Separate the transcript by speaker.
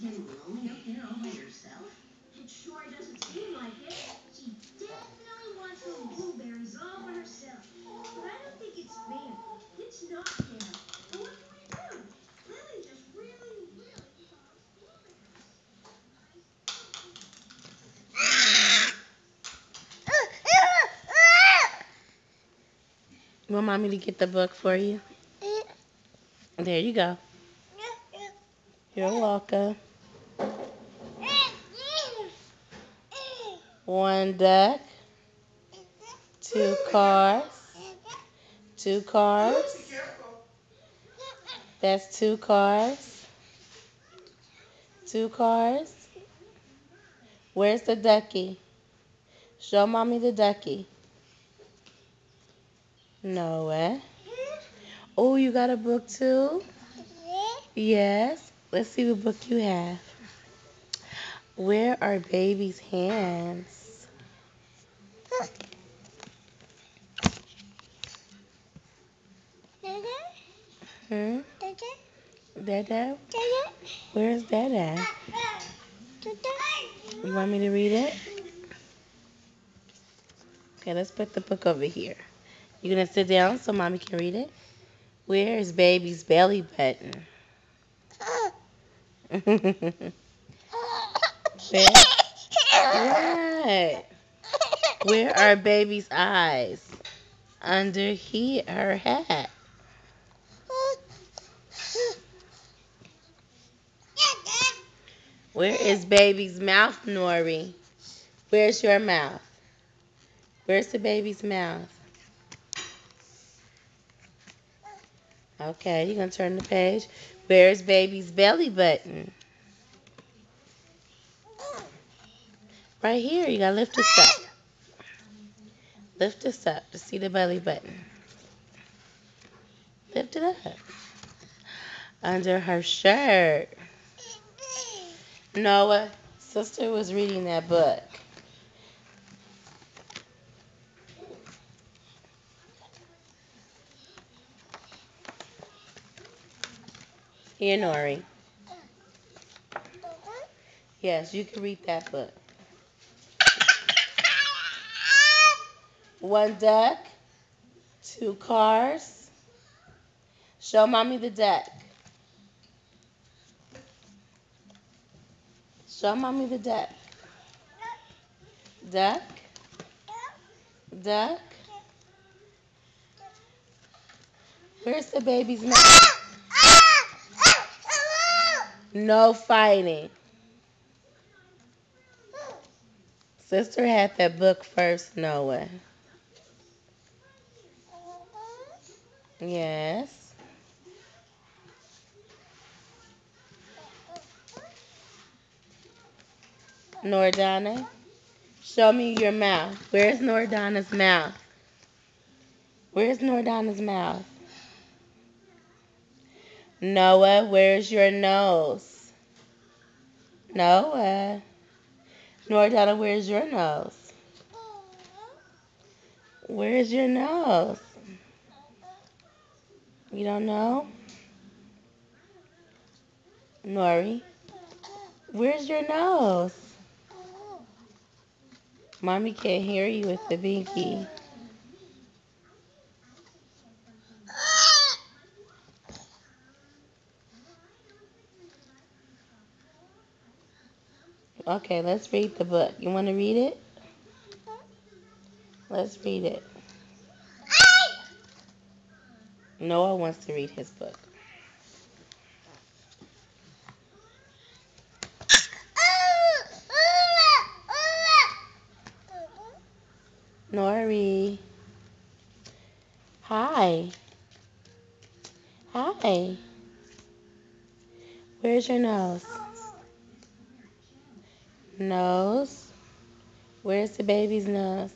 Speaker 1: getting lonely up there all by herself? It sure doesn't seem like it. She definitely wants those blueberries all for herself. But I don't think it's fair. It's not fair. But what can we do? Lily just really, really loves blueberries.
Speaker 2: Want mommy to get the book for you? There you go. You're welcome. One duck, two cars, two cars. That's two cars, two cars. Where's the ducky? Show mommy the ducky. Noah. Oh, you got a book too? Yes. Let's see what book you have. Where are baby's hands? Hmm? Dada? Where's Dada? You want me to read it? Okay, let's put the book over here. You gonna sit down so mommy can read it? Where is baby's belly button? Where? What? Where are baby's eyes? Under her hat. Where is baby's mouth, Nori? Where's your mouth? Where's the baby's mouth? Okay, you're gonna turn the page. Where's baby's belly button? Right here. You gotta lift this up. Lift this up to see the belly button. Lift it up. Under her shirt. Noah, sister was reading that book. Here, Nori. Yes, you can read that book. One duck, two cars. Show mommy the duck. Show mommy the duck. Duck, duck. Where's the baby's mouth? No fighting. Sister had that book first, Noah. Yes. Nordana, show me your mouth. Where's Nordana's mouth? Where's Nordana's mouth? Noah, where's your nose? Noah. Nordana, where's your nose? Where's your nose? You don't know? Nori, where's your nose? Mommy can't hear you with the binky. Okay, let's read the book. You want to read it? Let's read it. Noah wants to read his book. Nori. Hi. Hi. Where's your nose? Nose. Where's the baby's nose?